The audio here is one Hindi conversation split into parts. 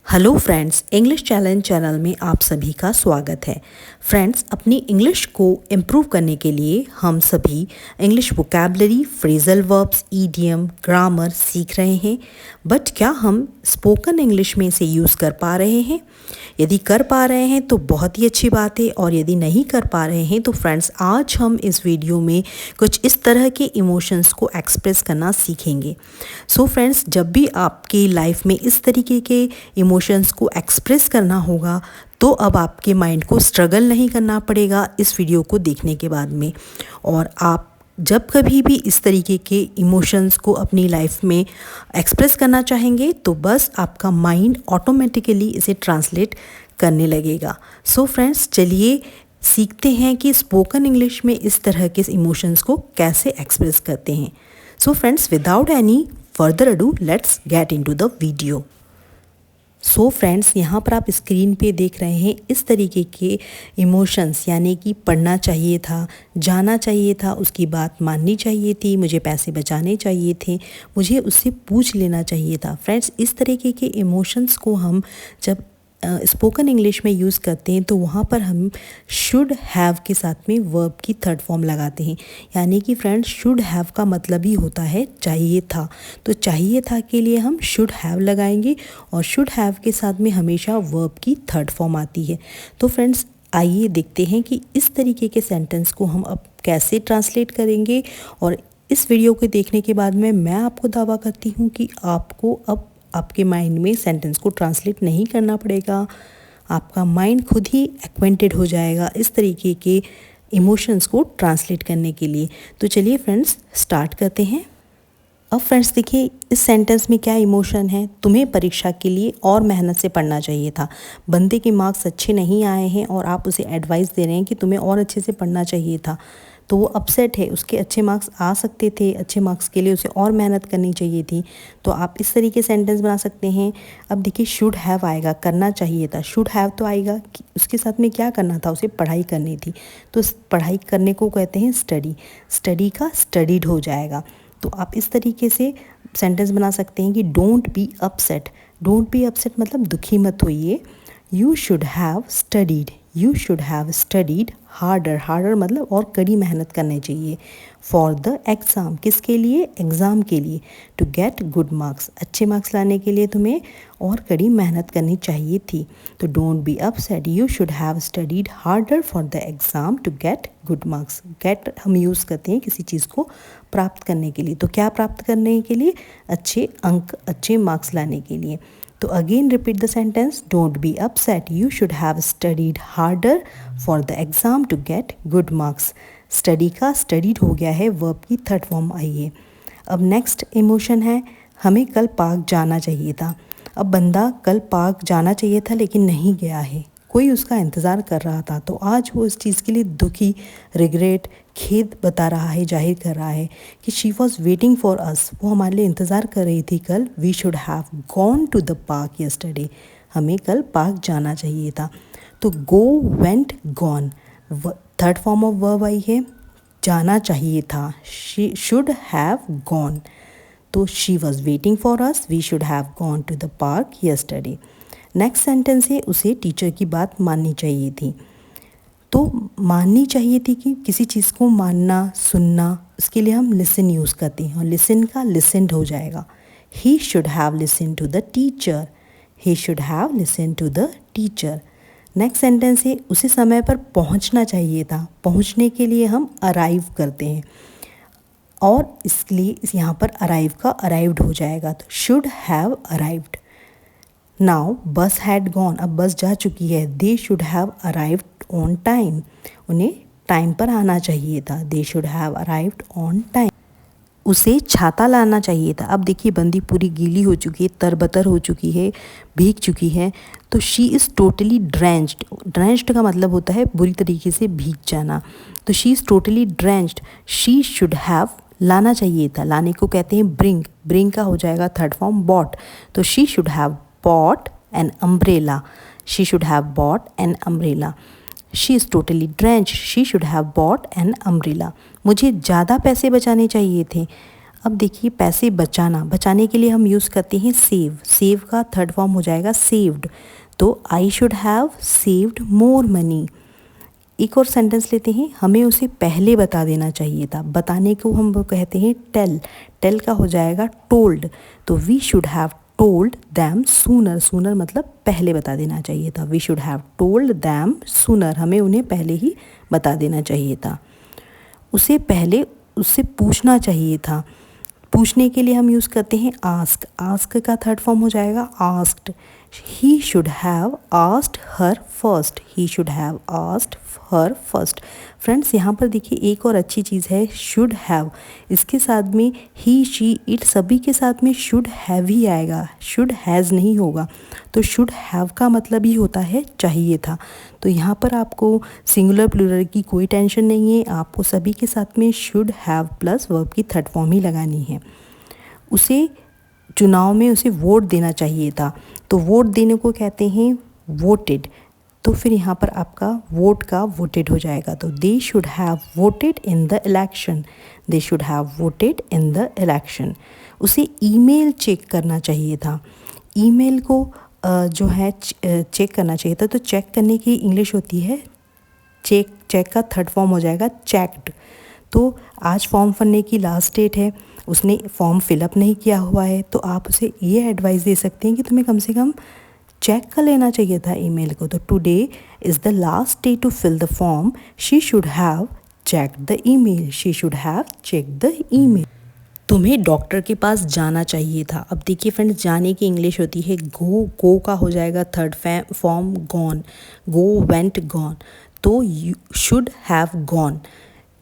Hello friends, English challenge channel में आप सभी का स्वागत है। फ्रेंड्स, अपनी इंग्लिश को इम्प्रूव करने के लिए हम सभी English vocabulary, phrasal verbs, idiom, grammar सीख रहे हैं। बट क्या हम स्पोकन इंग्लिश में इसे यूज़ कर पा रहे हैं? यदि कर पा रहे हैं तो बहुत ही अच्छी बात है, और यदि नहीं कर पा रहे हैं तो फ्रेंड्स आज हम इस वीडियो में कुछ इस तरह के इमोशंस को एक्सप्रेस करना सीखेंगे। सो फ्रेंड्स, जब भी आपकी लाइफ में इस तरीके के इमोशंस को एक्सप्रेस करना होगा तो अब आपके माइंड को स्ट्रगल नहीं करना पड़ेगा इस वीडियो को देखने के बाद में। और आप जब कभी भी इस तरीके के इमोशंस को अपनी लाइफ में एक्सप्रेस करना चाहेंगे तो बस आपका माइंड ऑटोमेटिकली इसे ट्रांसलेट करने लगेगा। सो फ्रेंड्स, चलिए सीखते हैं कि स्पोकन इंग्लिश में इस तरह के इमोशंस को कैसे एक्सप्रेस करते हैं। So friends, without any further ado let's get into the video. So friends, यहाँ पर आप स्क्रीन पे देख रहे हैं इस तरीके के इमोशंस, यानी कि पढ़ना चाहिए था, जाना चाहिए था, उसकी बात माननी चाहिए थी, मुझे पैसे बचाने चाहिए थे, मुझे उससे पूछ लेना चाहिए था। फ्रेंड्स, इस तरीके के इमोशंस को हम जब स्पोकन इंग्लिश में यूज़ करते हैं तो वहाँ पर हम शुड हैव के साथ में वर्ब की थर्ड फॉर्म लगाते हैं। यानी कि फ्रेंड्स, शुड हैव का मतलब ही होता है चाहिए था। तो चाहिए था के लिए हम शुड हैव लगाएंगे, और शुड हैव के साथ में हमेशा वर्ब की थर्ड फॉर्म आती है। तो फ्रेंड्स, आइए देखते हैं कि इस तरीके के सेंटेंस को हम अब कैसे ट्रांसलेट करेंगे। और इस वीडियो को देखने के बाद में मैं आपको दावा करती हूँ कि आपको अब आपके माइंड में सेंटेंस को ट्रांसलेट नहीं करना पड़ेगा। आपका माइंड खुद ही एक्वेंटेड हो जाएगा इस तरीके के इमोशंस को ट्रांसलेट करने के लिए। तो चलिए फ्रेंड्स, स्टार्ट करते हैं। अब फ्रेंड्स देखिए, इस सेंटेंस में क्या इमोशन है। तुम्हें परीक्षा के लिए और मेहनत से पढ़ना चाहिए था। बंदे के मार्क्स अच्छे नहीं आए हैं और आप उसे एडवाइस दे रहे हैं कि तुम्हें और अच्छे से पढ़ना चाहिए था। तो वो अपसेट है, उसके अच्छे मार्क्स आ सकते थे, अच्छे मार्क्स के लिए उसे और मेहनत करनी चाहिए थी। तो आप इस तरीके सेंटेंस बना सकते हैं। अब देखिए, शुड हैव आएगा, करना चाहिए था। शुड हैव तो आएगा कि उसके साथ में क्या करना था, उसे पढ़ाई करनी थी। तो पढ़ाई करने को कहते हैं स्टडी। स्टडी का स्टडीड हो जाएगा। तो आप इस तरीके से सेंटेंस बना सकते हैं कि don't be upset. Don't be upset मतलब दुखी मत होइए। You should have studied. You should have studied harder. Harder मतलब और कड़ी मेहनत करनी चाहिए। फॉर द एग्ज़ाम, किसके लिए? एग्ज़ाम के लिए। टू गेट गुड मार्क्स, अच्छे मार्क्स लाने के लिए तुम्हें और कड़ी मेहनत करनी चाहिए थी। तो don't be upset, you should have studied harder for the exam to get good marks. Get हम यूज़ करते हैं किसी चीज़ को प्राप्त करने के लिए। तो क्या प्राप्त करने के लिए? अच्छे अंक, अच्छे मार्क्स लाने के लिए। तो again repeat the sentence, don't be upset, you should have studied harder for the exam to get good marks. Study का स्टडीड हो गया है, वर्ब की थर्ड फॉर्म आई है। अब नेक्स्ट इमोशन है, हमें कल पार्क जाना चाहिए था। अब बंदा कल पार्क जाना चाहिए था लेकिन नहीं गया है। कोई उसका इंतज़ार कर रहा था, तो आज वो इस चीज़ के लिए दुखी, रिग्रेट, खेद बता रहा है, जाहिर कर रहा है कि she was waiting for us. वो हमारे लिए इंतज़ार कर रही थी कल। We should have gone to the park yesterday. हमें कल पार्क जाना चाहिए था। तो go, went, gone, third form of verb आई है। जाना चाहिए था, शी शुड हैव गॉन। तो she was waiting for us, we should have gone to the park yesterday. Next sentence है, उसे टीचर की बात माननी चाहिए थी। तो माननी चाहिए थी कि किसी चीज़ को मानना, सुनना, उसके लिए हम लिसन यूज़ करते हैं, और लिसन का लिसनड हो जाएगा। He should have listen to the teacher. He should have listen to the teacher. Next sentence है, उसे समय पर पहुंचना चाहिए था। पहुंचने के लिए हम अराइव करते हैं, और इसलिए यहाँ पर अराइव का अराइव्ड हो जाएगा। तो शुड हैव अराइव्ड। नाउ बस हैड गॉन, अब बस जा चुकी है। दे should have arrived on time. उन्हें टाइम पर आना चाहिए था। दे should have arrived on time. उसे छाता लाना चाहिए था। अब देखिए, बंदी पूरी गीली हो चुकी है, तरबतर हो चुकी है, भीग चुकी है। तो she is totally drenched. Drenched का मतलब होता है बुरी तरीके से भीग जाना। तो she is totally drenched. She should have लाना चाहिए था। लाने को कहते हैं ब्रिंग। ब्रिंग का हो जाएगा थर्ड फॉर्म बॉट। तो she should have bought an umbrella. She should have bought an umbrella. She is totally drenched. She should have bought an umbrella. मुझे ज़्यादा पैसे बचाने चाहिए थे। अब देखिए पैसे बचाना, बचाने के लिए हम यूज़ करते हैं सेव। सेव का थर्ड फॉर्म हो जाएगा सेव्ड। तो आई should have saved more money. एक और सेंटेंस लेते हैं, हमें उसे पहले बता देना चाहिए था। बताने को हम वो कहते हैं टेल। टेल का हो जाएगा टोल्ड। तो we should have told them sooner. Sooner मतलब पहले बता देना चाहिए था। We should have told them sooner, हमें उन्हें पहले ही बता देना चाहिए था। उसे पहले उससे पूछना चाहिए था। पूछने के लिए हम यूज़ करते हैं आस्क। आस्क का थर्ड फॉर्म हो जाएगा asked. He should have asked her first. He should have asked her first. Friends यहाँ पर देखिए एक और अच्छी चीज़ है शुड हैव। इसके साथ में ही शी इट सभी के साथ में शुड हैव ही आएगा, शुड हैज़ नहीं होगा। तो शुड हैव का मतलब ही होता है चाहिए था। तो यहाँ पर आपको सिंगुलर प्लूरल की कोई टेंशन नहीं है, आपको सभी के साथ में शुड हैव प्लस वर्ब की थर्ड फॉर्म ही लगानी है। उसे चुनाव में उसे वोट देना चाहिए था, तो वोट देने को कहते हैं वोटेड। तो फिर यहाँ पर आपका वोट का वोटेड हो जाएगा। तो they should have voted in the election. They should have voted in the election. उसे ईमेल चेक करना चाहिए था। ईमेल को जो है चेक करना चाहिए था। तो चेक करने की इंग्लिश होती है चेक। चेक का थर्ड फॉर्म हो जाएगा चेक्ड। तो आज फॉर्म भरने की लास्ट डेट है, उसने फॉर्म फिलअप नहीं किया हुआ है, तो आप उसे ये एडवाइस दे सकते हैं कि तुम्हें कम से कम चेक कर लेना चाहिए था ईमेल को। तो today is the last day to fill the form. She should have checked the email. She should have checked the email. तुम्हें डॉक्टर के पास जाना चाहिए था। अब देखिए फ्रेंड्स, जाने की इंग्लिश होती है गो। गो का हो जाएगा थर्ड फॉर्म गॉन। गो, वेंट, गॉन। तो यू शुड हैव गॉन।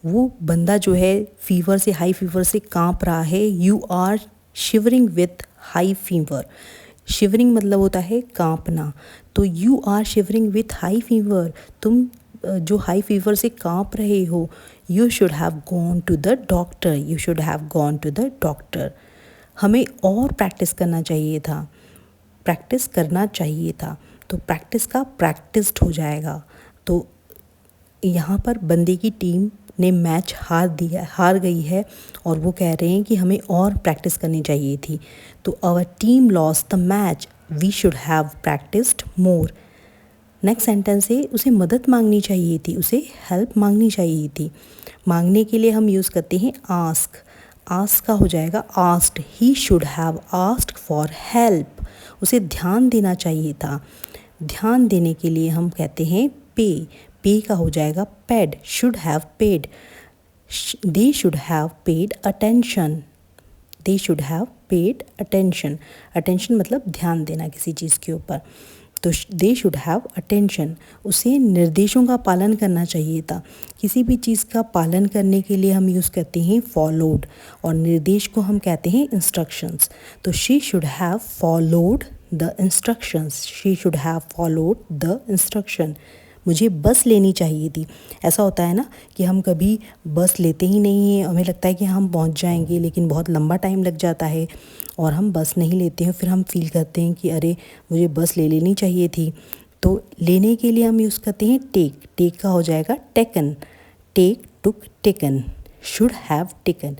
वो बंदा जो है फीवर से, हाई फीवर से कांप रहा है। You are shivering with high fever. Shivering मतलब होता है कांपना। तो you are shivering with high fever, तुम जो हाई फीवर से कांप रहे हो। You should have gone to the doctor. You should have gone to the doctor. हमें और प्रैक्टिस करना चाहिए था। प्रैक्टिस करना चाहिए था। तो प्रैक्टिस का प्रैक्टिस्ड हो जाएगा। तो यहाँ पर बंदे की टीम ने मैच हार गई है और वो कह रहे हैं कि हमें और प्रैक्टिस करनी चाहिए थी। तो our team lost the match. We should have practised more. Next sentence है उसे मदद मांगनी चाहिए थी। उसे हेल्प मांगनी चाहिए थी। मांगने के लिए हम यूज़ करते हैं आस्क। आस्क का हो जाएगा asked. He should have asked for help. उसे ध्यान देना चाहिए था। ध्यान देने के लिए हम कहते हैं पे। पे का हो जाएगा paid. Should have paid. They should have paid attention. They should have paid attention. Attention मतलब ध्यान देना किसी चीज़ के ऊपर। तो दे शुड हैव अटेंशन। उसे निर्देशों का पालन करना चाहिए था। किसी भी चीज़ का पालन करने के लिए हम यूज़ करते हैं फॉलोड, और निर्देश को हम कहते हैं इंस्ट्रक्शंस। तो she should have followed the instructions. She should have followed the instruction. मुझे बस लेनी चाहिए थी। ऐसा होता है ना कि हम कभी बस लेते ही नहीं हैं, हमें लगता है कि हम पहुंच जाएंगे, लेकिन बहुत लंबा टाइम लग जाता है और हम बस नहीं लेते हैं। फिर हम फील करते हैं कि अरे मुझे बस ले लेनी चाहिए थी। तो लेने के लिए हम यूज़ करते हैं टेक। टेक का हो जाएगा taken. Take, took, taken. Should have taken.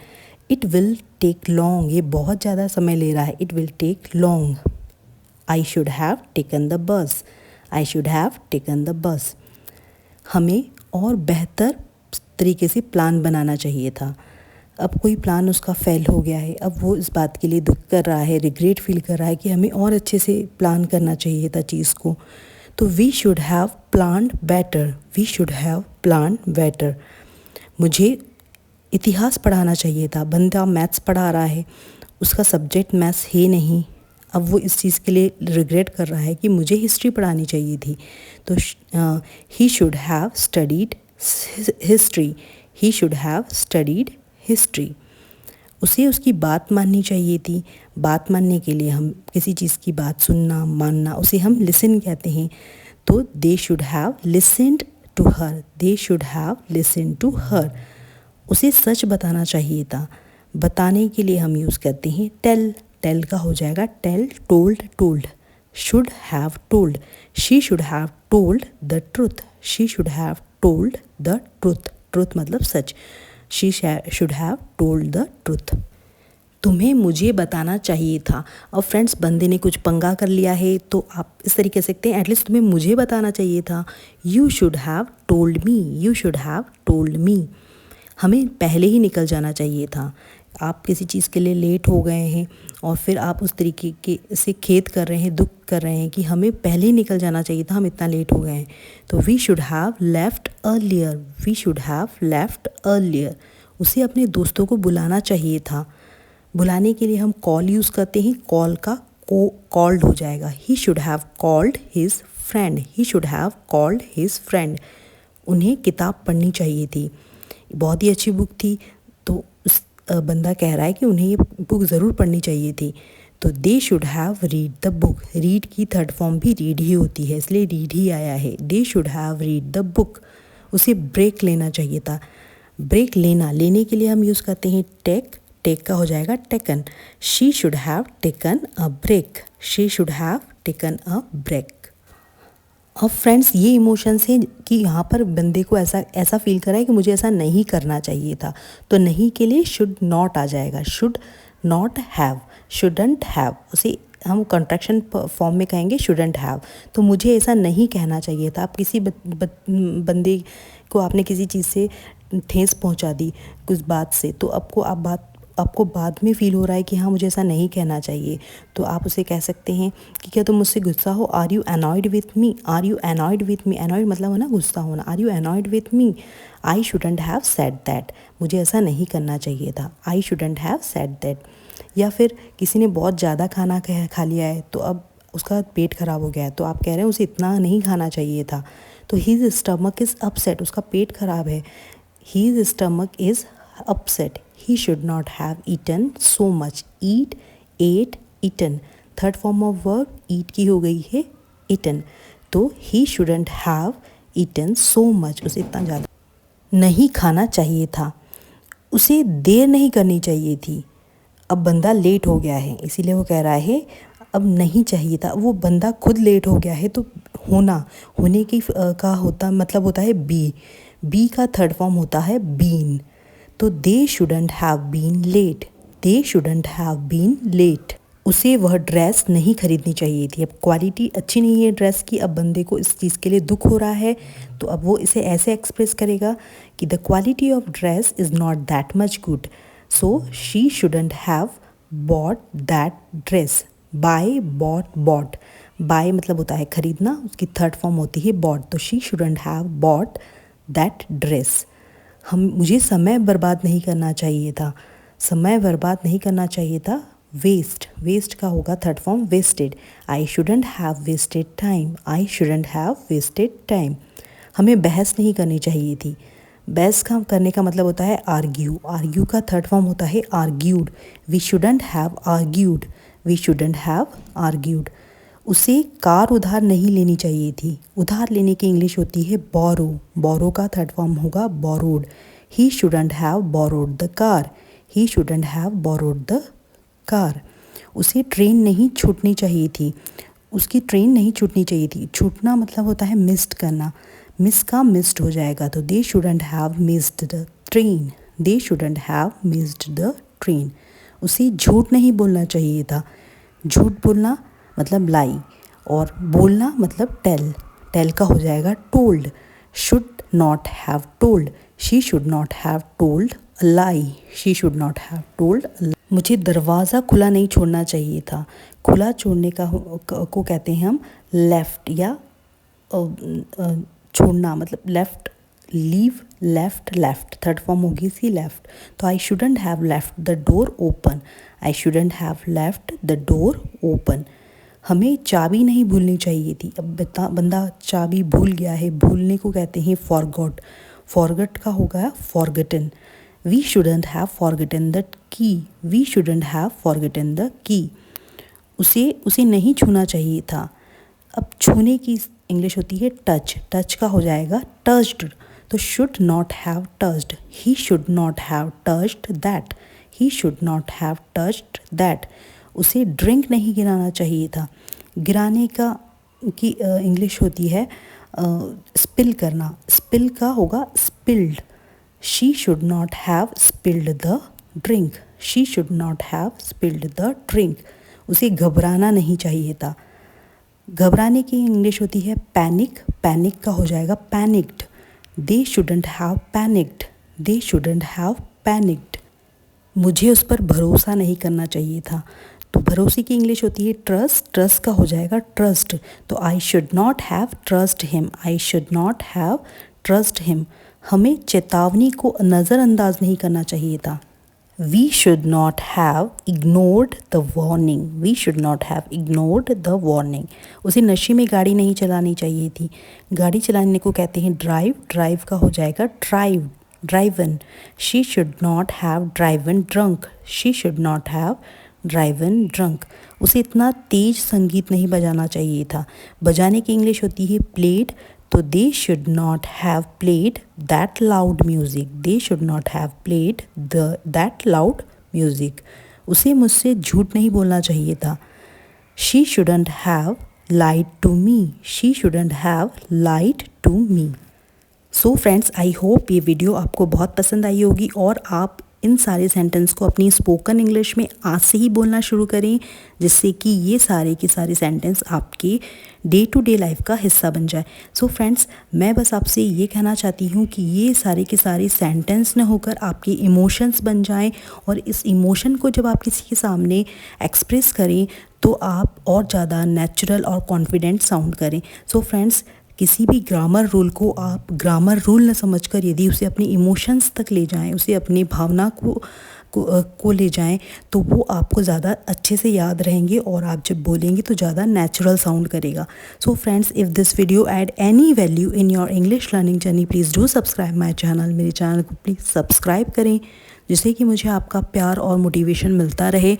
It will take long. ये बहुत ज़्यादा समय ले रहा है। It will take long. I should have taken the bus. I should have taken the bus. हमें और बेहतर तरीके से प्लान बनाना चाहिए था। अब कोई प्लान उसका फेल हो गया है, अब वो इस बात के लिए दुख कर रहा है, रिग्रेट फील कर रहा है कि हमें और अच्छे से प्लान करना चाहिए था चीज़ को। तो we should have planned better. We should have planned better. मुझे इतिहास पढ़ाना चाहिए था। बंदा मैथ्स पढ़ा रहा है, उसका सब्जेक्ट मैथ्स है नहीं। अब वो इस चीज़ के लिए रिग्रेट कर रहा है कि मुझे हिस्ट्री पढ़ानी चाहिए थी। तो ही should have studied history. He should have studied history. उसे उसकी बात माननी चाहिए थी। बात मानने के लिए हम किसी चीज़ की बात सुनना, मानना, उसे हम लिसन कहते हैं। तो they should have listened to her. They should have listened to her. उसे सच बताना चाहिए था। बताने के लिए हम यूज़ करते हैं टेल। टेल का हो जाएगा tell, told, told. Should have told. She should have told the truth. She should have told the truth. Truth मतलब सच। She should have told the truth. तुम्हें मुझे बताना चाहिए था। अब फ्रेंड्स बंदे ने कुछ पंगा कर लिया है तो आप इस तरीके से कहते हैं एटलीस्ट तुम्हें मुझे बताना चाहिए था। You should have told me, you should have told me. हमें पहले ही निकल जाना चाहिए था। आप किसी चीज़ के लिए लेट हो गए हैं और फिर आप उस तरीके के से खेद कर रहे हैं, दुख कर रहे हैं कि हमें पहले ही निकल जाना चाहिए था, हम इतना लेट हो गए हैं। तो we should have left earlier, we should have left earlier. उसे अपने दोस्तों को बुलाना चाहिए था। बुलाने के लिए हम कॉल यूज़ करते हैं, कॉल का को कॉल्ड हो जाएगा। He should have called his friend, he should have called his friend. उन्हें किताब पढ़नी चाहिए थी, बहुत ही अच्छी बुक थी। तो उस बंदा कह रहा है कि उन्हें ये बुक ज़रूर पढ़नी चाहिए थी। तो they should have read the book, read की थर्ड फॉर्म भी रीड ही होती है, इसलिए रीड ही आया है। दे should have read the book. उसे ब्रेक लेना चाहिए था। ब्रेक लेना, लेने के लिए हम यूज़ करते हैं टेक, टेक का हो जाएगा taken. She should have taken a break, she should have taken a break. अब फ्रेंड्स ये इमोशंस हैं कि यहाँ पर बंदे को ऐसा फील कर रहा है कि मुझे ऐसा नहीं करना चाहिए था। तो नहीं के लिए शुड नॉट आ जाएगा, should not have, shouldn't have. उसे हम कॉन्ट्रैक्शन फॉर्म में कहेंगे शुडंट हैव। तो मुझे ऐसा नहीं कहना चाहिए था। आप किसी बंदे को आपने किसी चीज़ से ठेस पहुँचा दी कुछ बात से, तो आपको बाद में फ़ील हो रहा है कि हाँ मुझे ऐसा नहीं कहना चाहिए। तो आप उसे कह सकते हैं कि क्या तुम मुझसे गुस्सा हो, are you annoyed with me, are you annoyed with me. Annoyed मतलब हो ना गुस्सा होना, are you annoyed with me, I shouldn't have said that, मुझे ऐसा नहीं करना चाहिए था, I shouldn't have said that. या फिर किसी ने बहुत ज़्यादा खाना खा लिया है तो अब उसका पेट ख़राब हो गया है, तो आप कह रहे हैं उसे इतना नहीं खाना चाहिए था। तो हीज़ स्टमक इज़ अपसेट, उसका पेट ख़राब है, his stomach is upset. He should not have eaten so much. Eat, ate, eaten. Third form of verb eat की हो गई है eaten. तो he shouldn't have eaten so much. उसे इतना ज़्यादा नहीं खाना चाहिए था। उसे देर नहीं करनी चाहिए थी। अब बंदा लेट हो गया है इसीलिए वो कह रहा है अब नहीं चाहिए था। वो बंदा खुद लेट हो गया है तो होने की का होता मतलब होता है बी का थर्ड फॉर्म होता है बीन। तो they shouldn't have been late, they shouldn't have been late. उसे वह ड्रेस नहीं खरीदनी चाहिए थी। अब क्वालिटी अच्छी नहीं है ड्रेस की, अब बंदे को इस चीज़ के लिए दुख हो रहा है तो अब वो इसे ऐसे एक्सप्रेस करेगा कि the quality of dress is not that much good, so she shouldn't have bought that dress. Buy, bought, buy मतलब होता है खरीदना, उसकी थर्ड फॉर्म होती है बॉट। तो she shouldn't have bought that dress. मुझे समय बर्बाद नहीं करना चाहिए था, समय बर्बाद नहीं करना चाहिए था। वेस्ट का होगा third form wasted. I shouldn't have wasted time, I shouldn't have wasted time. हमें बहस नहीं करनी चाहिए थी। बहस का करने का मतलब होता है आर्ग्यू का थर्ड फॉर्म होता है argued. We shouldn't have argued, we shouldn't have argued. उसे कार उधार नहीं लेनी चाहिए थी। उधार लेने की इंग्लिश होती है बोरो का थर्ड फॉर्म होगा borrowed. He shouldn't have borrowed the car, he shouldn't have borrowed the car. उसे ट्रेन नहीं छूटनी चाहिए थी, उसकी ट्रेन नहीं छूटनी चाहिए थी। छूटना मतलब होता है मिस्ड करना, मिस का मिस्ड हो जाएगा। तो they shouldn't have missed the train, they shouldn't have missed the train. उसे झूठ नहीं बोलना चाहिए था। झूठ बोलना मतलब लाई और बोलना मतलब टेल का हो जाएगा told. Should not have told, she should not have told a lie, she should not have told a lie. मुझे दरवाज़ा खुला नहीं छोड़ना चाहिए था। खुला छोड़ने को कहते हैं हम लेफ्ट या छोड़ना मतलब left, leave, left third form होगी सी लेफ्ट। तो आई shouldn't have left the door open, I shouldn't have left the door open. हमें चाबी नहीं भूलनी चाहिए थी। अब बंदा चाबी भूल गया है, भूलने को कहते हैं फॉरगट का होगा forgotten. We shouldn't have forgotten the key, we shouldn't have forgotten the key. उसे नहीं छूना चाहिए था। अब छूने की इंग्लिश होती है टच का हो जाएगा टच्ड। तो should not have touched, he should not have touched that, he should not have touched that. उसे ड्रिंक नहीं गिराना चाहिए था। गिराने की इंग्लिश होती है स्पिल करना, स्पिल का होगा spilled. She should not have spilled the drink, she should not have spilled the drink. उसे घबराना नहीं चाहिए था। घबराने की इंग्लिश होती है पैनिक, पैनिक का हो जाएगा panicked. They shouldn't have panicked, they shouldn't have panicked. मुझे उस पर भरोसा नहीं करना चाहिए था, तो भरोसे की इंग्लिश होती है ट्रस्ट, ट्रस्ट का हो जाएगा ट्रस्ट। तो I should not have trust him, I should not have trust him. हमें चेतावनी को नज़रअंदाज नहीं करना चाहिए था। We should not have ignored the warning, we should not have ignored the warning। उसे नशे में गाड़ी नहीं चलानी चाहिए थी। गाड़ी चलाने को कहते हैं ड्राइव, ड्राइव का हो जाएगा drive, driven. She should not have driven drunk, she should not have driven drunk. उसे इतना तेज संगीत नहीं बजाना चाहिए था। बजाने की इंग्लिश होती है प्लेड, तो they should not have played that loud music, they should not have played that loud music. उसे मुझसे झूठ नहीं बोलना चाहिए था। She shouldn't have lied to me, she shouldn't have lied to me. So friends, I hope ये वीडियो आपको बहुत पसंद आई होगी और आप इन सारे सेंटेंस को अपनी स्पोकन इंग्लिश में आज से ही बोलना शुरू करें, जिससे कि ये सारे के सारे सेंटेंस आपके डे टू डे लाइफ का हिस्सा बन जाए। सो फ्रेंड्स, मैं बस आपसे ये कहना चाहती हूँ कि ये सारे के सारे सेंटेंस न होकर आपके इमोशंस बन जाएं, और इस इमोशन को जब आप किसी के सामने एक्सप्रेस करें तो आप और ज़्यादा नेचुरल और कॉन्फिडेंट साउंड करें। सो फ्रेंड्स, किसी भी ग्रामर रूल को आप ग्रामर रूल न समझकर यदि उसे अपने इमोशंस तक ले जाएं, उसे अपनी भावना को ले जाएं, तो वो आपको ज़्यादा अच्छे से याद रहेंगे और आप जब बोलेंगे तो ज़्यादा नेचुरल साउंड करेगा। So friends, if this video add any value in your English learning journey, please do subscribe my channel. मेरे चैनल को प्लीज़ सब्सक्राइब करें, जिससे कि मुझे आपका प्यार और मोटिवेशन मिलता रहे।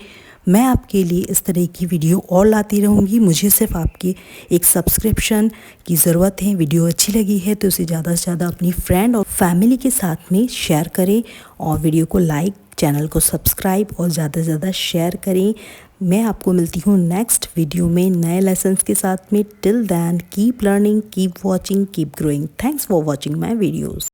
मैं आपके लिए इस तरह की वीडियो और लाती रहूँगी। मुझे सिर्फ आपके एक सब्सक्रिप्शन की ज़रूरत है। वीडियो अच्छी लगी है तो उसे ज़्यादा से ज़्यादा अपनी फ्रेंड और फैमिली के साथ में शेयर करें, और वीडियो को लाइक, चैनल को सब्सक्राइब और ज़्यादा से ज़्यादा शेयर करें। मैं आपको मिलती हूँ नेक्स्ट वीडियो में नए लेसन्स के साथ में। Till then keep learning, keep watching, keep growing. Thanks for watching my videos.